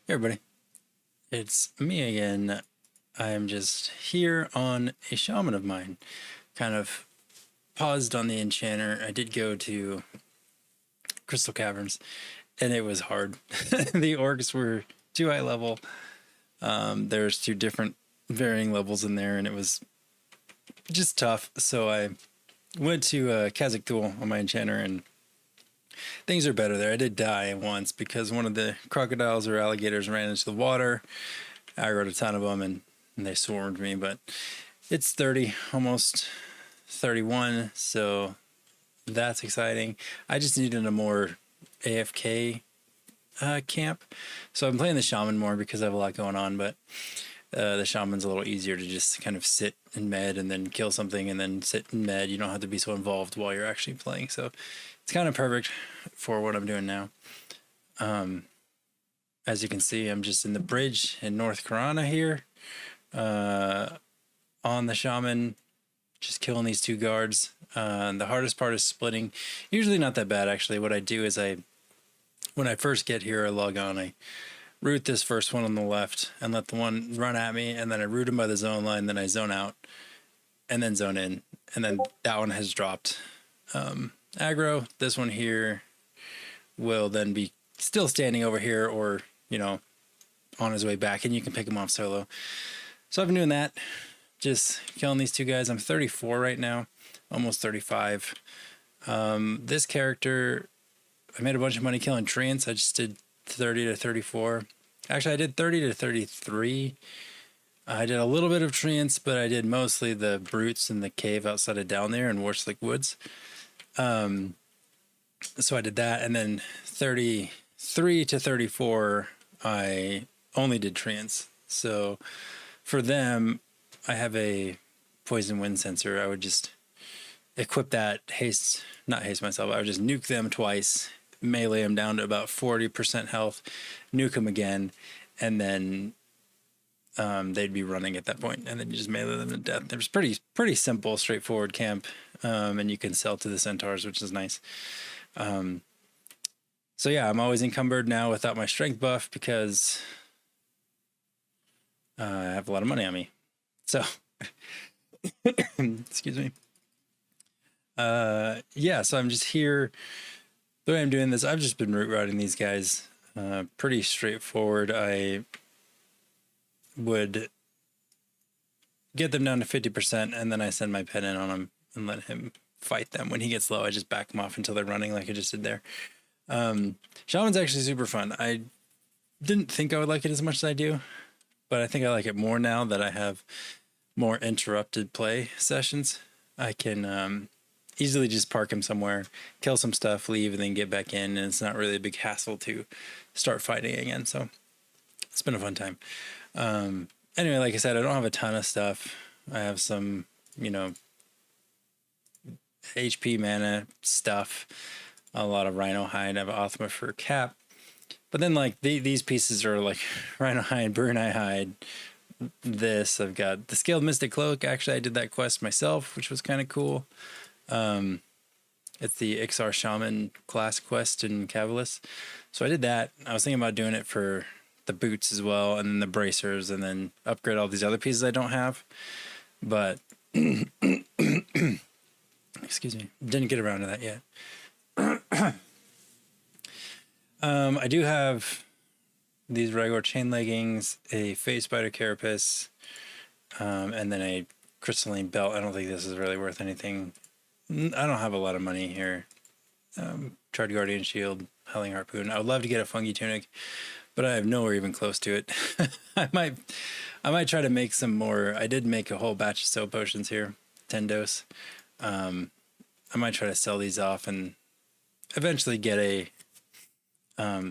Hey everybody, it's me again. I am just here on a shaman of mine. Kind of paused on the enchanter. I did go to Crystal Caverns, and it was hard. The orcs were too high level. There's two different varying levels in there, and it was just tough. So I went to Kasahak on my enchanter, and things are better there. I did die once because one of the crocodiles or alligators ran into the water. I wrote a ton of them, and they swarmed me, but it's 30, almost 31, so that's exciting. I just needed a more AFK camp, so I'm playing the shaman more because I have a lot going on, but the shaman's a little easier to just kind of sit and med and then kill something and then sit and med. You don't have to be so involved while you're actually playing, so it's kind of perfect for what I'm doing now. As you can see, I'm just in the bridge in North Karana here, on the shaman, just killing these two guards. The hardest part is splitting. Usually not that bad, actually. What I do is when I first get here, I log on, I root this first one on the left and let the one run at me, and then I root him by the zone line, then I zone out, and then zone in, and then that one has dropped aggro. This one here will then be still standing over here, or on his way back, and you can pick him off solo. So I've been doing that, just killing these two guys. I'm 34 right now, almost 35. This character, I made a bunch of money killing treants. I just did 30 to 34. Actually, I did 30 to 33. I did a little bit of treants, but I did mostly the brutes in the cave outside of down there in Warslick Woods. So I did that, and then 33 to 34, I only did treants. So for them, I have a poison wind sensor. I would just equip that, not haste myself. I would just nuke them twice, melee them down to about 40% health, nuke them again, and then they'd be running at that point, and then you just melee them to death. It was pretty simple, straightforward camp, and you can sell to the centaurs, which is nice. So yeah, I'm always encumbered now without my strength buff because I have a lot of money on me. So, excuse me. Yeah, so I'm just here. The way I'm doing this, I've just been root routing these guys. Pretty straightforward. I would get them down to 50%, and then I send my pen in on him and let him fight them. When he gets low, I just back him off until they're running, like I just did there. Shaman's actually super fun. I didn't think I would like it as much as I do, but I think I like it more now that I have more interrupted play sessions. I can easily just park him somewhere, kill some stuff, leave, and then get back in, and it's not really a big hassle to start fighting again. So it's been a fun time. Anyway, like I said, I don't have a ton of stuff. I have some, HP mana stuff, a lot of rhino hide. I have Othma for cap, but then like these pieces are like rhino hide, Brunei hide. I've got the scaled mystic cloak. Actually, I did that quest myself, which was kind of cool. It's the XR Shaman class quest in Cavalis. So I did that. I was thinking about doing it for the boots as well, and then the bracers, and then upgrade all these other pieces I don't have. But excuse me, didn't get around to that yet. I do have these regular chain leggings, a phase spider carapace, and then a crystalline belt. I don't think this is really worth anything. I don't have a lot of money here. Charred guardian shield, howling harpoon. I would love to get a fungi tunic, but I have nowhere even close to it. I might try to make some more. I did make a whole batch of soap potions here, 10 dose. I might try to sell these off and eventually get a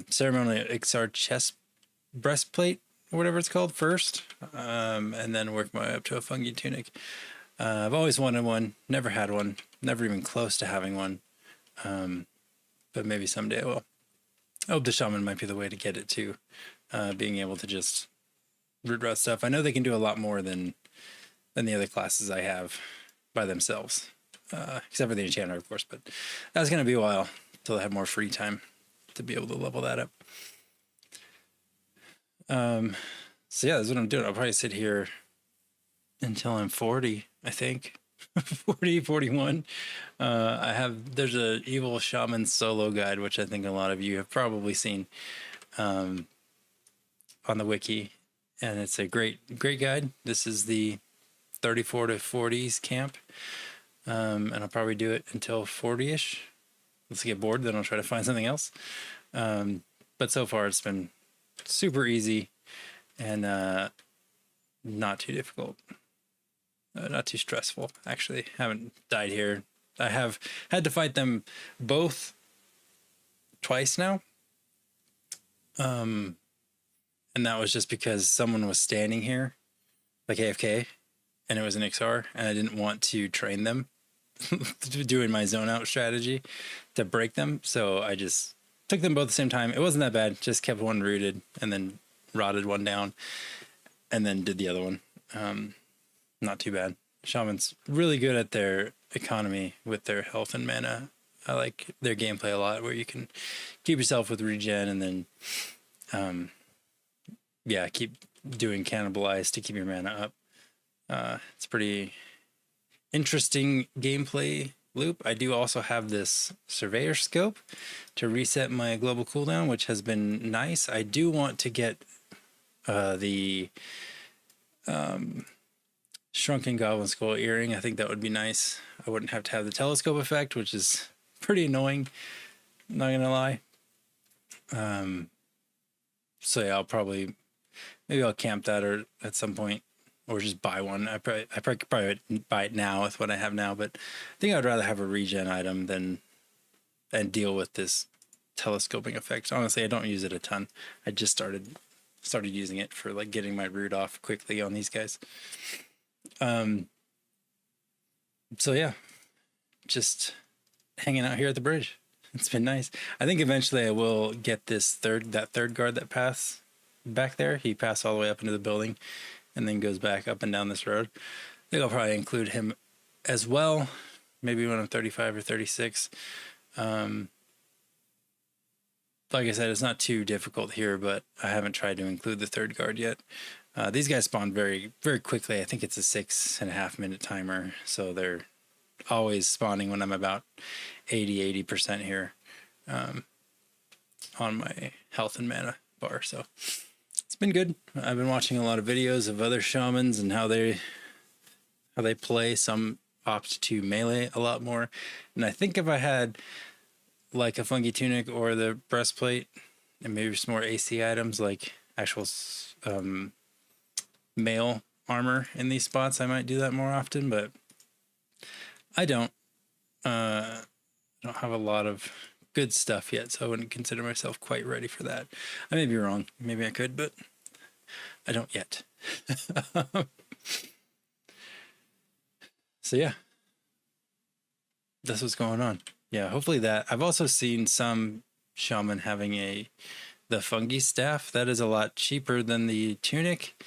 ceremonial Ixar chest breastplate or whatever it's called first, and then work my way up to a fungi tunic. I've always wanted one, never had one, never even close to having one, but maybe someday I will. I hope the shaman might be the way to get it too, being able to just root route stuff. I know they can do a lot more than the other classes I have by themselves, except for the enchanter, of course, but that's going to be a while until I have more free time to be able to level that up. So yeah, that's what I'm doing. I'll probably sit here until I'm 40, I think. 40, 41. There's a evil shaman solo guide, which I think a lot of you have probably seen on the wiki. And it's a great guide. This is the 34 to 40s camp. And I'll probably do it until 40-ish. Let's get bored, then I'll try to find something else. But so far it's been super easy and not too difficult. Not too stressful, actually. Haven't died here. I have had to fight them both twice now. And that was just because someone was standing here, like AFK, and it was an XR, and I didn't want to train them doing my zone out strategy to break them. So I just took them both at the same time. It wasn't that bad. Just kept one rooted and then rotted one down and then did the other one. Not too bad. Shaman's really good at their economy with their health and mana. I like their gameplay a lot, where you can keep yourself with regen and then, keep doing cannibalize to keep your mana up. It's pretty interesting gameplay loop. I do also have this surveyor scope to reset my global cooldown, which has been nice. I do want to get the shrunken goblin skull earring. I think that would be nice. I wouldn't have to have the telescope effect, which is pretty annoying, not gonna lie. So yeah, maybe I'll camp that or at some point, or just buy one. I probably buy it now with what I have now, but I think I'd rather have a regen item and deal with this telescoping effect. Honestly, I don't use it a ton. I just started using it for like getting my root off quickly on these guys. So yeah, just hanging out here at the bridge. It's been nice. I think eventually I will get that third guard that passed back there. He passed all the way up into the building and then goes back up and down this road. I think I'll probably include him as well, maybe when I'm 35 or 36. Like I said, it's not too difficult here, but I haven't tried to include the third guard yet. These guys spawn very, very quickly. I think it's a 6.5 minute timer, so they're always spawning when I'm about 80% here on my health and mana bar. So it's been good. I've been watching a lot of videos of other shamans and how they play. Some opt to melee a lot more, and I think if I had like a fungi tunic or the breastplate and maybe some more AC items like actual mail armor in these spots, I might do that more often, but I don't have a lot of good stuff yet, so I wouldn't consider myself quite ready for that. I may be wrong. Maybe I could, but I don't yet. So yeah, that's what's going on. Yeah, hopefully that. I've also seen some shaman having the fungi staff. That is a lot cheaper than the tunic,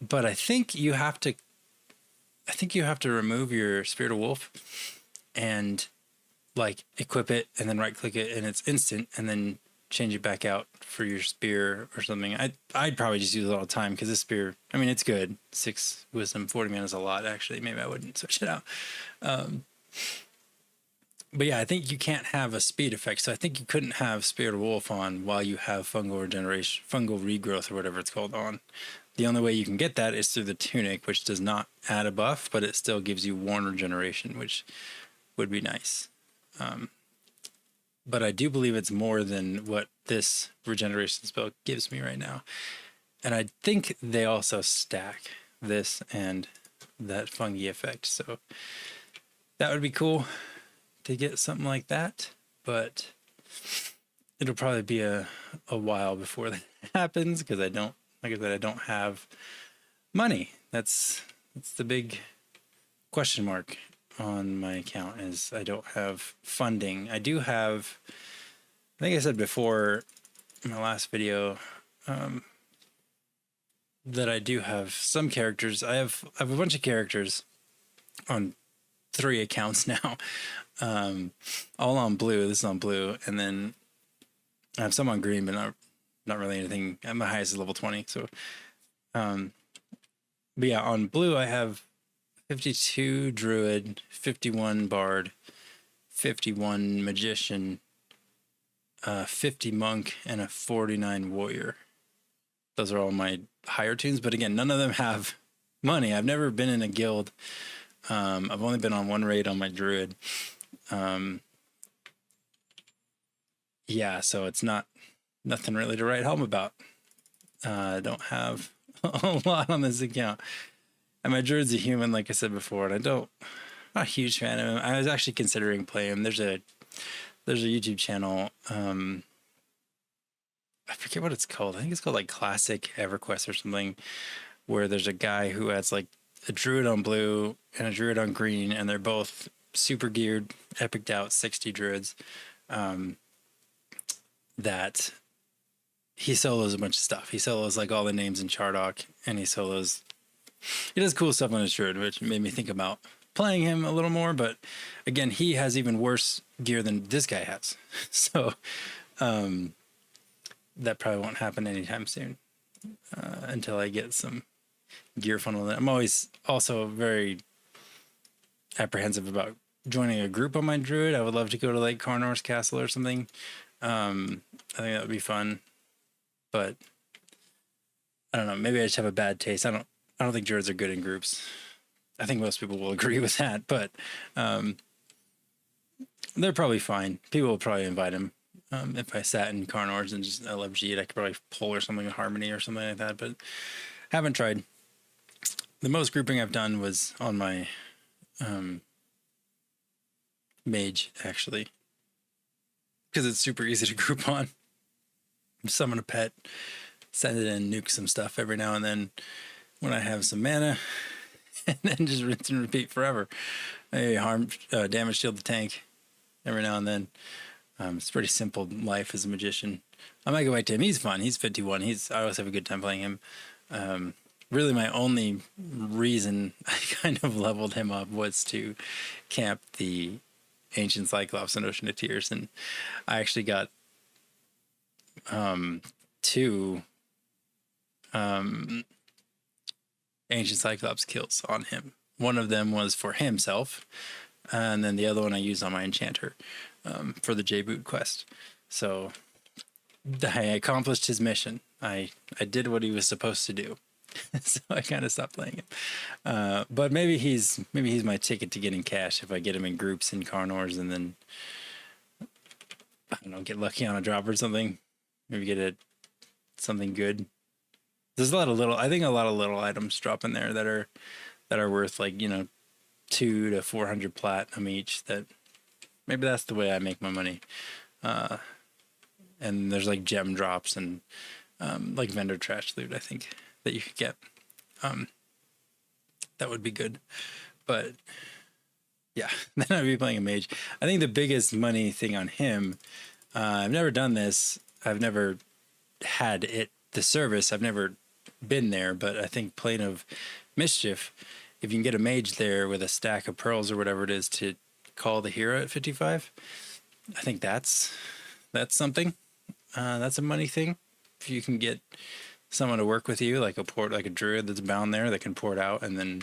but I think you have to remove your spirit of wolf and like equip it and then right click it and it's instant, and then change it back out for your spear or something. I'd probably just use it all the time because this spear, I mean, it's good. 6 wisdom, 40 mana is a lot actually. Maybe I wouldn't switch it out. But yeah, I think you can't have a speed effect. So I think you couldn't have Spirit of Wolf on while you have fungal regeneration, fungal regrowth, or whatever it's called on. The only way you can get that is through the tunic, which does not add a buff, but it still gives you worn regeneration, which would be nice. But I do believe it's more than what this regeneration spell gives me right now. And I think they also stack this and that fungi effect. So that would be cool to get something like that, but it'll probably be a while before that happens because I don't have money. That's the big question mark on my account, is I don't have funding. I do have, I think I said before in my last video, that I do have some characters. I have a bunch of characters on 3 accounts now, all on blue. This is on blue, and then I have some on green, but not really anything. My highest is level 20. So, but yeah, on blue I have 52 druid, 51 bard, 51 magician, 50 monk, and a 49 warrior. Those are all my higher tunes, but again, none of them have money. I've never been in a guild. I've only been on one raid on my druid. Yeah, so it's nothing really to write home about. I don't have a lot on this account. And my druid's a human, like I said before, and I'm not a huge fan of him. I was actually considering playing him. There's a YouTube channel. I forget what it's called. I think it's called like Classic EverQuest or something, where there's a guy who has like a druid on blue and a druid on green, and they're both super geared, epicked out 60 druids. That he solos a bunch of stuff. He solos like all the names in Chardock, and he does cool stuff on his druid, which made me think about playing him a little more. But again, he has even worse gear than this guy has. So that probably won't happen anytime soon until I get some gear funnel. I'm always also very apprehensive about joining a group on my druid. I would love to go to like Karna's Castle or something. I think that would be fun, but I don't know. Maybe I just have a bad taste. I don't think druids are good in groups. I think most people will agree with that, but they're probably fine. People will probably invite him. If I sat in Karnors and just LFG'd, I could probably pull or something in Harmony or something like that, but haven't tried. The most grouping I've done was on my mage, actually, because it's super easy to group on. Summon a pet, send it in, nuke some stuff every now and then when I have some mana, and then just rinse and repeat forever. Maybe damage shield the tank every now and then. It's a pretty simple life as a magician. I might go back to him. He's fun. He's 51. I always have a good time playing him. Really, my only reason I kind of leveled him up was to camp the Ancient Cyclops and Ocean of Tears, and I actually got two Ancient Cyclops kills on him. One of them was for himself, and then the other one I used on my enchanter for the J-Boot quest. So I accomplished his mission. I did what he was supposed to do. So I kind of stopped playing him. But maybe he's my ticket to getting cash if I get him in groups in Karnors, and then I don't know, get lucky on a drop or something. Maybe get something good. There's a lot of little items drop in there that are worth like, 200 to 400 platinum each. That maybe that's the way I make my money. And there's like gem drops and like vendor trash loot, I think, that you could get. That would be good. But yeah, then I'd be playing a mage. I think the biggest money thing on him, I've never done this. I've never had the service. I've never been there, but I think Plane of Mischief, if you can get a mage there with a stack of pearls or whatever it is to call the hero at 55, I think that's something. That's a money thing. If you can get someone to work with you, like a druid that's bound there that can port out and then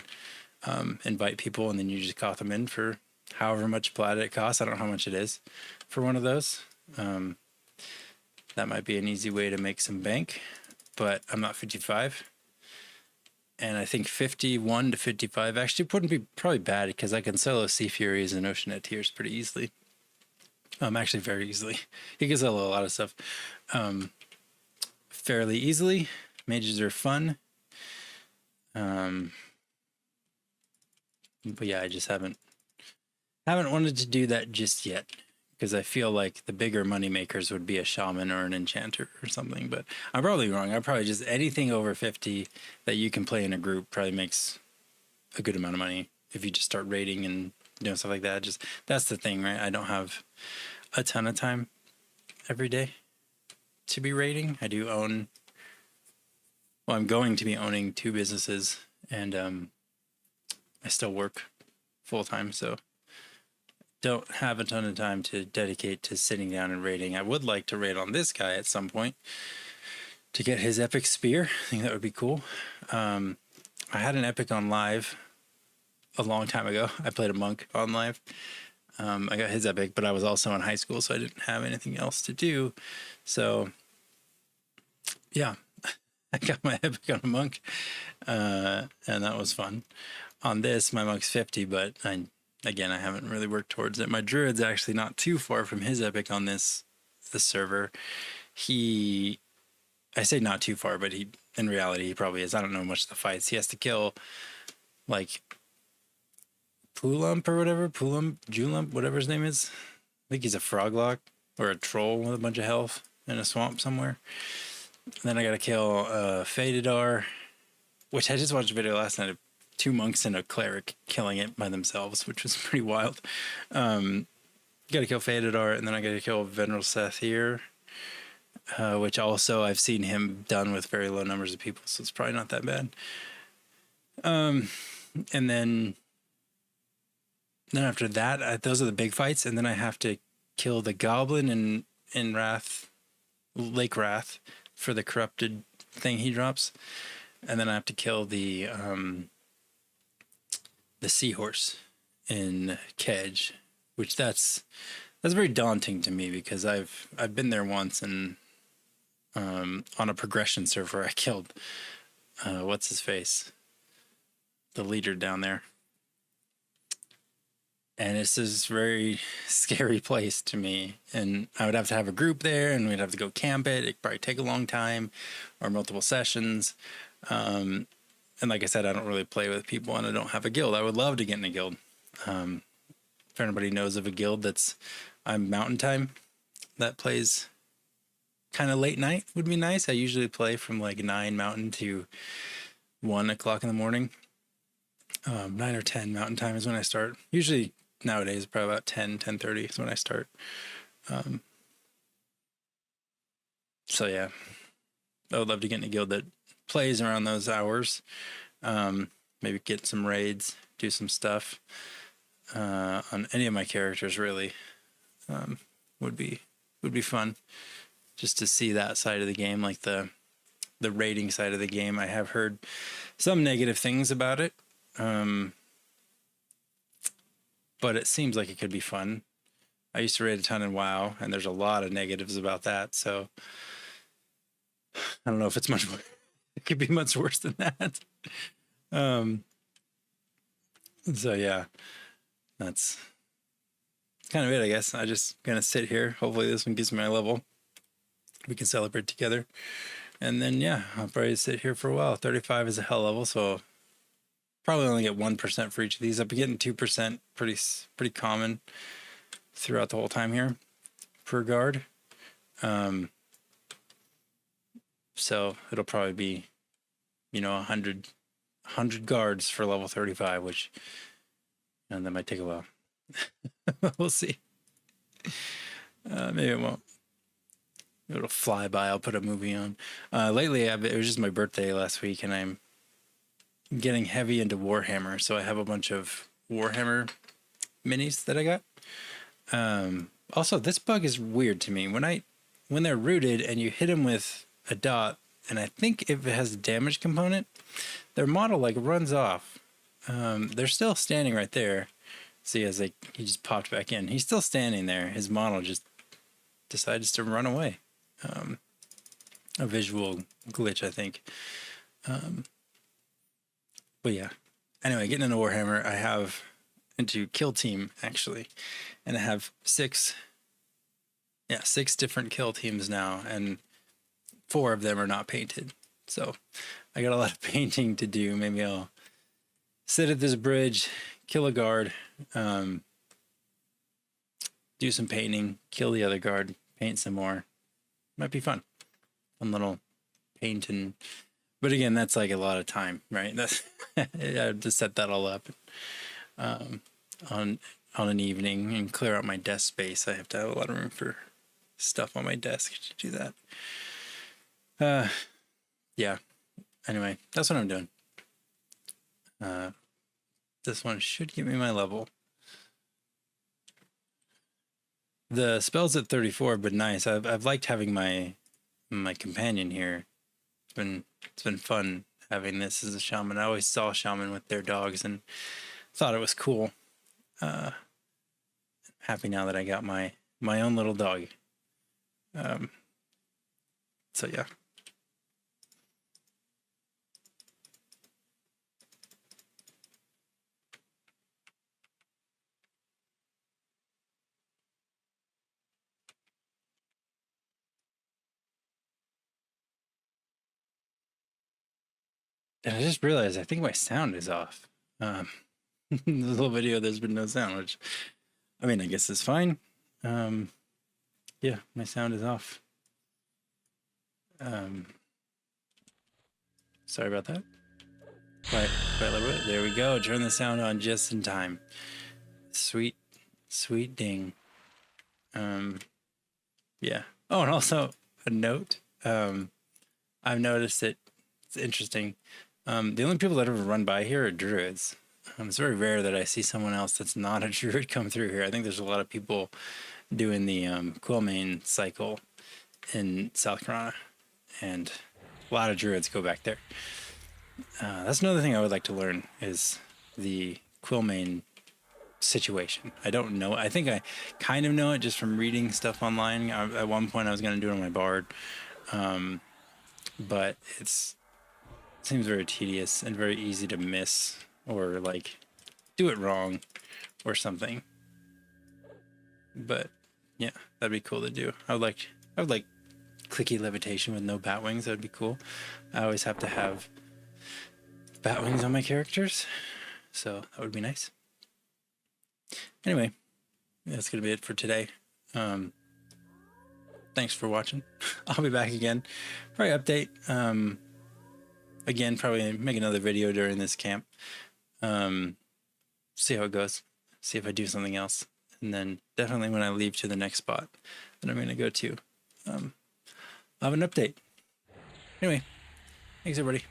invite people, and then you just caught them in for however much plat it costs. I don't know how much it is for one of those. That might be an easy way to make some bank, but I'm not 55. And I think 51 to 55 actually wouldn't be probably bad, because I can solo Sea Furies and Ocean at Tears pretty easily. Actually very easily. He can solo a lot of stuff fairly easily. Mages are fun. But yeah, I just haven't wanted to do that just yet, because I feel like the bigger money makers would be a shaman or an enchanter or something. But I'm probably wrong. I probably just anything over 50 that you can play in a group probably makes a good amount of money if you just start raiding and doing stuff like that. Just that's the thing, right? I don't have a ton of time every day to be raiding. I do own. Well, I'm going to be owning 2 businesses, and I still work full time, so don't have a ton of time to dedicate to sitting down and raiding. I would like to raid on this guy at some point, to get his epic spear. I think that would be cool. I had an epic on live a long time ago. I played a monk on live. I got his epic, but I was also in high school, so I didn't have anything else to do. So, yeah, I got my epic on a monk, and that was fun. On this, my monk's 50, but I haven't really worked towards it. My druid's actually not too far from his epic on this server. I say not too far, but in reality, he probably is. I don't know much of the fights. He has to kill, like, Pulump or whatever, Julump, whatever his name is. I think he's a froglock or a troll with a bunch of health in a swamp somewhere. And then I gotta kill Fadedar, which I just watched a video last night of 2 monks and a cleric killing it by themselves, which was pretty wild. Gotta kill Fadedar, and then I gotta kill Veneral Seth here, which also I've seen him done with very low numbers of people, so it's probably not that bad. And then after that, those are the big fights, and then I have to kill the goblin in Lake Wrath for the corrupted thing he drops, and then I have to kill the seahorse in Kedge, which that's very daunting to me because I've been there once, and on a progression server I killed what's his face, the leader down there. And it's this very scary place to me. And I would have to have a group there, and we'd have to go camp it. It'd probably take a long time or multiple sessions. And like I said, I don't really play with people, and I don't have a guild. I would love to get in a guild. If anybody knows of a guild I'm Mountain Time, that plays kind of late night would be nice. I usually play from like 9 Mountain to 1 o'clock in the morning. 9 or 10 Mountain Time is when I start. Usually nowadays, probably about 10:30 is when I start. So yeah, I would love to get in a guild that plays around those hours. Maybe get some raids, do some stuff on any of my characters. Really, would be fun just to see that side of the game, like the raiding side of the game. I have heard some negative things about it. But it seems like it could be fun. I used to raid a ton in WoW, and there's a lot of negatives about that. So I don't know if it's much more. It could be much worse than that. So yeah, that's kind of it, I guess. I just gonna sit here. Hopefully this one gives me my level. We can celebrate together. And then yeah, I'll probably sit here for a while. 35 is a hell level, so probably only get 1% for each of these. I've been getting 2%, pretty common throughout the whole time here per guard. So it'll probably be, 100 guards for level 35, which, and that might take a while. We'll see. Maybe it won't. It'll fly by. I'll put a movie on. Lately, it was just my birthday last week, and I'm getting heavy into Warhammer, so I have a bunch of Warhammer minis that I got. Also, this bug is weird to me. When they're rooted and you hit them with a dot, and I think if it has a damage component, their model runs off. They're still standing right there. See, he just popped back in. He's still standing there. His model just decides to run away. A visual glitch, I think. But yeah, anyway, getting into Warhammer, I have into Kill Team, actually, and I have 6 different kill teams now, and 4 of them are not painted. So I got a lot of painting to do. Maybe I'll sit at this bridge, kill a guard, do some painting, kill the other guard, paint some more. Might be fun. Fun little painting. But again, that's like a lot of time, right? That's I have to set that all up on an evening and clear out my desk space. I have to have a lot of room for stuff on my desk to do that. Yeah. Anyway, that's what I'm doing. This one should give me my level. The spell's at 34, but nice. I've liked having my companion here it's been fun having this as a shaman. I always saw shaman with their dogs and thought it was cool. Happy now that I got my own little dog. So yeah. And I just realized I think my sound is off. This little video, there's been no sound, which I mean, I guess it's fine. Yeah, my sound is off. Sorry about that. Quiet a little bit. There we go. Turn the sound on just in time. Sweet ding. Yeah. Oh, and also a note. I've noticed that it's interesting. The only people that ever run by here are druids. It's very rare that I see someone else that's not a druid come through here. I think there's a lot of people doing the Quillmane cycle in South Karana, and a lot of druids go back there. That's another thing I would like to learn is the Quillmane situation. I don't know. I think I kind of know it just from reading stuff online. At one point I was going to do it on my bard, but it seems very tedious and very easy to miss or like do it wrong or something. But yeah, that'd be cool to do. I would like clicky levitation with no bat wings. That would be cool. I always have to have bat wings on my characters, so that would be nice. Anyway, that's gonna be it for today. Thanks for watching. I'll be back again. Probably update. Again, probably make another video during this camp. See how it goes. See if I do something else. And then definitely when I leave to the next spot that I'm going to go to, I'll have an update. Anyway, thanks everybody.